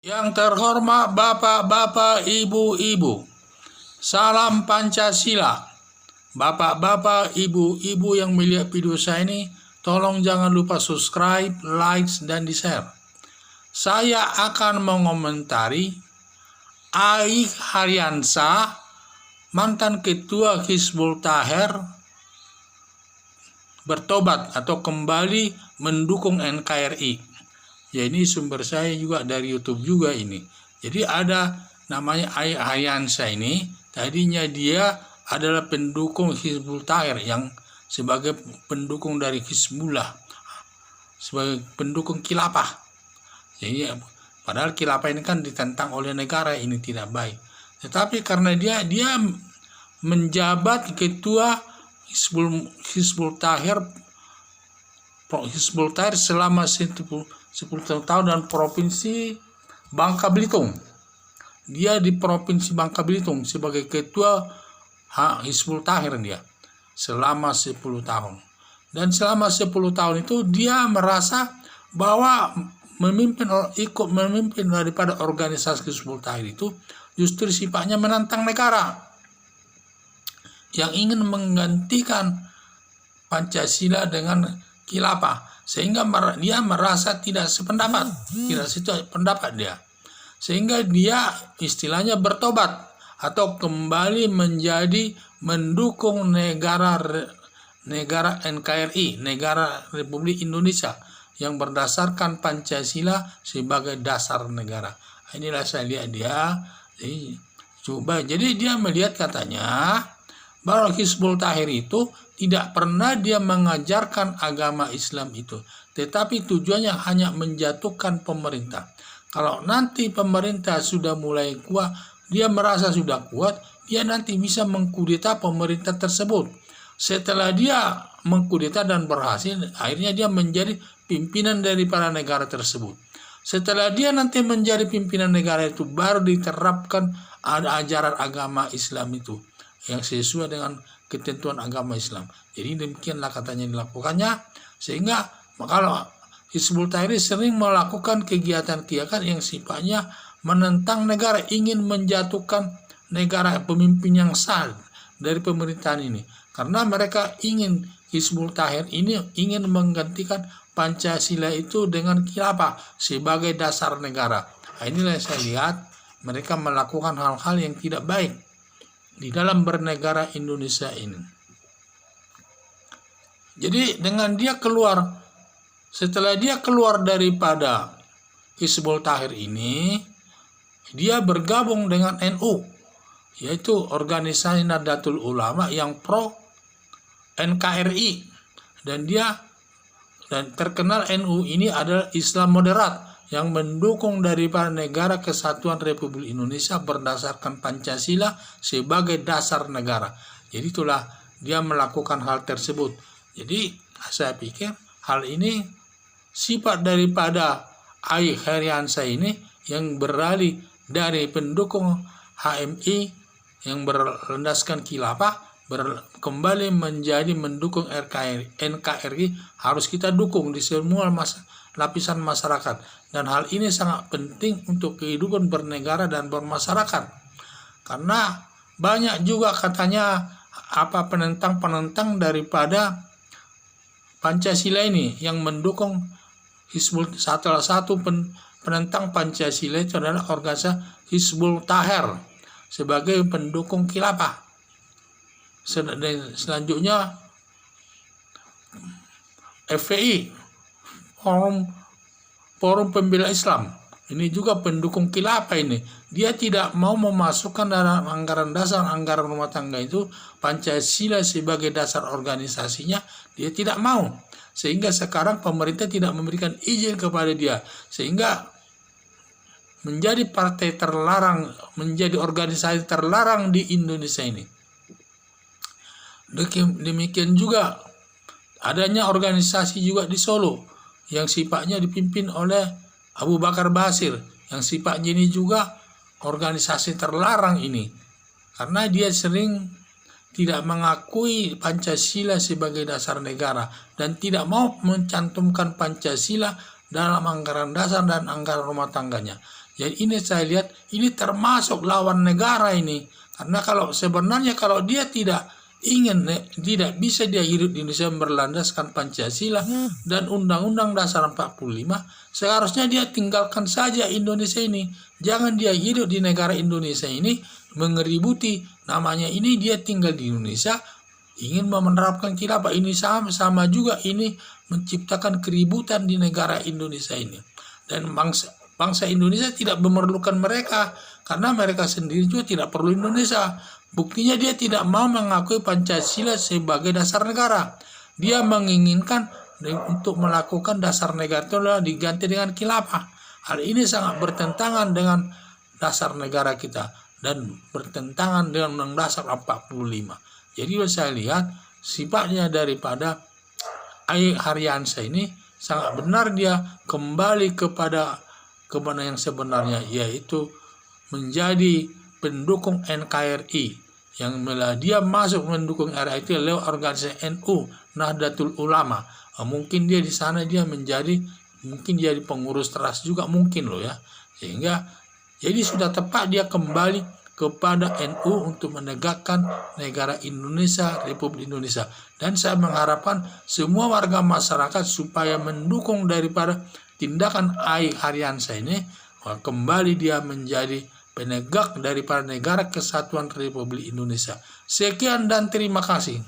Yang terhormat Bapak-Bapak, Ibu-Ibu, salam Pancasila. Bapak-bapak, Ibu-Ibu yang melihat video saya ini, tolong jangan lupa subscribe, like, dan di-share. Saya akan mengomentari Aik Haryansa, mantan Ketua Hizbut Tahrir, bertobat atau kembali mendukung NKRI. Ya, ini sumber saya juga dari YouTube juga ini. Jadi ada namanya Aik Haryansa ini, tadinya dia adalah pendukung Hizbut Tahrir yang sebagai pendukung dari Hizbullah, sebagai pendukung khilafah. Jadi padahal khilafah ini kan ditentang oleh negara, ini tidak baik. Tetapi karena dia menjabat ketua Hizbut Tahrir selama 10 tahun dan provinsi Bangka Belitung. Dia di provinsi Bangka Belitung sebagai ketua Hizbut Tahrir dia selama 10 tahun. Dan selama 10 tahun itu dia merasa bahwa ikut memimpin daripada organisasi Hizbut Tahrir itu justru sifatnya menantang negara yang ingin menggantikan Pancasila dengan khilafah, sehingga dia merasa tidak sependapat, tidak setuju pendapat dia, sehingga dia istilahnya bertobat atau kembali menjadi mendukung negara NKRI, negara Republik Indonesia yang berdasarkan Pancasila sebagai dasar negara. Inilah saya lihat dia coba. Jadi dia melihat katanya bahwa Hizbut Tahrir itu tidak pernah dia mengajarkan agama Islam itu, tetapi tujuannya hanya menjatuhkan pemerintah. Kalau nanti pemerintah sudah mulai kuat, dia merasa sudah kuat, dia nanti bisa mengkudeta pemerintah tersebut. Setelah dia mengkudeta dan berhasil, akhirnya dia menjadi pimpinan daripada negara tersebut. Setelah dia nanti menjadi pimpinan negara itu, baru diterapkan ada ajaran agama Islam itu yang sesuai dengan ketentuan agama Islam. Jadi demikianlah katanya dilakukannya, sehingga kalau Hizbut Tahrir sering melakukan kegiatan-kegiatan yang sifatnya menentang negara, ingin menjatuhkan negara, pemimpin yang sah dari pemerintahan ini, karena mereka ingin Hizbut Tahrir ini ingin menggantikan Pancasila itu dengan khilafah sebagai dasar negara. Nah, inilah yang saya lihat mereka melakukan hal-hal yang tidak baik di dalam bernegara Indonesia ini. Jadi dengan dia keluar, setelah dia keluar daripada Hizbut Tahrir ini, dia bergabung dengan NU, yaitu organisasi Nahdlatul Ulama yang pro NKRI, dan terkenal NU ini adalah Islam moderat yang mendukung daripada negara kesatuan Republik Indonesia berdasarkan Pancasila sebagai dasar negara. Jadi itulah dia melakukan hal tersebut. Jadi saya pikir hal ini sifat daripada Aik Haryansa ini yang beralih dari pendukung HMI yang berlandaskan khilafah kembali menjadi mendukung NKRI, harus kita dukung di semua lapisan masyarakat, dan hal ini sangat penting untuk kehidupan bernegara dan bermasyarakat, karena banyak juga katanya penentang daripada Pancasila ini yang mendukung Hizbut. Salah satu penentang Pancasila itu adalah organisasi Hizbut Tahrir sebagai pendukung khilafah. Selanjutnya FPI, Forum Pembela Islam, ini juga pendukung khilafah ini. Dia tidak mau memasukkan dalam anggaran dasar, anggaran rumah tangga itu Pancasila sebagai dasar organisasinya, dia tidak mau. Sehingga sekarang pemerintah tidak memberikan izin kepada dia, sehingga menjadi partai terlarang, menjadi organisasi terlarang di Indonesia ini. Demikian juga adanya organisasi juga di Solo yang sifatnya dipimpin oleh Abu Bakar Basir, yang sifatnya ini juga organisasi terlarang ini, karena dia sering tidak mengakui Pancasila sebagai dasar negara dan tidak mau mencantumkan Pancasila dalam anggaran dasar dan anggaran rumah tangganya. Jadi ini saya lihat ini termasuk lawan negara ini. Karena sebenarnya kalau dia tidak bisa dia hidup di Indonesia berlandaskan Pancasila dan Undang-Undang Dasar 45, seharusnya dia tinggalkan saja Indonesia ini. Jangan dia hidup di negara Indonesia ini mengeributi. Namanya ini dia tinggal di Indonesia, ingin menerapkan khilafah. Ini sama juga ini menciptakan keributan di negara Indonesia ini. Dan bangsa Indonesia tidak memerlukan mereka, karena mereka sendiri juga tidak perlu Indonesia. Buktinya dia tidak mau mengakui Pancasila sebagai dasar negara. Dia menginginkan untuk melakukan dasar negara itu adalah diganti dengan khilafah. Hal ini sangat bertentangan dengan dasar negara kita dan bertentangan dengan Undang Dasar 45. Jadi saya lihat sifatnya daripada Aik Haryansyah ini sangat benar, dia kembali kepada yang sebenarnya, yaitu menjadi pendukung NKRI, yang dia masuk mendukung RI itu lewat organisasi NU Nahdlatul Ulama. Mungkin dia di sana dia mungkin jadi pengurus teras juga mungkin loh ya, sehingga jadi sudah tepat dia kembali kepada NU untuk menegakkan negara Indonesia, Republik Indonesia. Dan saya mengharapkan semua warga masyarakat supaya mendukung daripada tindakan Aik Haryansyah ini, kembali dia menjadi penegak daripada negara kesatuan Republik Indonesia. Sekian dan terima kasih.